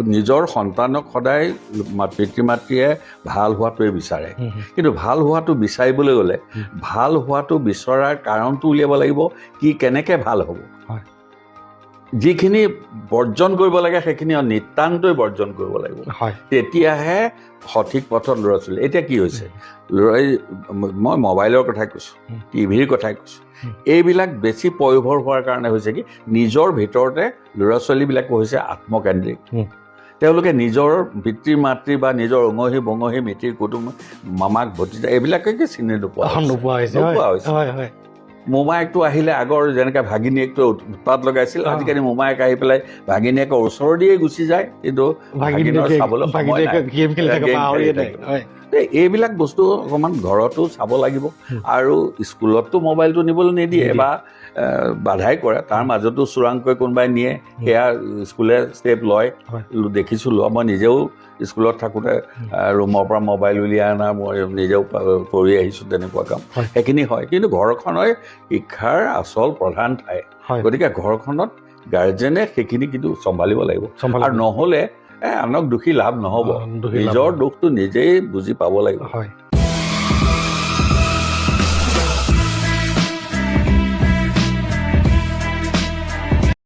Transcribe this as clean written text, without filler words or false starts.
নিজৰ সন্তানক সদায় পিতৃ মাতৃয়ে ভাল হোৱাটোৱে বিচাৰে কিন্তু ভাল হোৱাটো বিচাৰিবলৈ গ'লে ভাল হোৱাটো বিচৰাৰ কাৰণটো উলিয়াব লাগিব কি কেনেকৈ ভাল হ'ব যিখিনি বৰ্জন কৰিব লাগে সেইখিনি নিতান্তই বৰ্জন কৰিব লাগিব তেতিয়াহে সঠিক পথত ল'ৰা ছোৱালী এতিয়া কি হৈছে মই মোবাইলৰ কথাই কৈছোঁ টিভিৰ কথাই কৈছোঁ এইবিলাক বেছি পয়োভৰ হোৱাৰ কাৰণে হৈছে কি নিজৰ ভিতৰতে ল'ৰা ছোৱালীবিলাক হৈছে আত্মকেন্দ্ৰিক তেওঁলোকে নিজৰ পিতৃ মাতৃ বা নিজৰ অঙহী বঙহী মিতিৰ কুটুম মামাক ভতিজা এইবিলাকে চিনি নোপোৱা হৈছে মোমায়েকটো আহিলে আগৰ যেনেকৈ ভাগিনীয়েকটো উৎপাত লগাইছিল আজিকালি মোমায়েক আহি পেলাই ভাগিনীয়েকৰ ওচৰ দিয়ে গুচি যায় কিন্তু এইবিলাক বস্তু অকণমান ঘৰতো চাব লাগিব আৰু স্কুলততো মোবাইলটো নিবলৈ নিদিয়ে বা বাধাই কৰে তাৰ মাজতো চোৰাংকৈ কোনোবাই নিয়ে সেয়া স্কুলে ষ্টেপ লয় দেখিছোঁ লোৱা মই নিজেও স্কুলত থাকোঁতে ৰুমৰ পৰা মোবাইল উলিয়াই অনা মই নিজেও কৰি আহিছোঁ তেনেকুৱা কাম সেইখিনি হয় কিন্তু ঘৰখনৰ শিক্ষাৰ আচল প্ৰধান ঠাই গতিকে ঘৰখনত গাৰ্জেনে সেইখিনি কিন্তু চম্ভালিব লাগিব আৰু নহ'লে আনক দোষী লাভ নহ'ব নিজৰ দুখটো নিজেই বুজি পাব লাগিব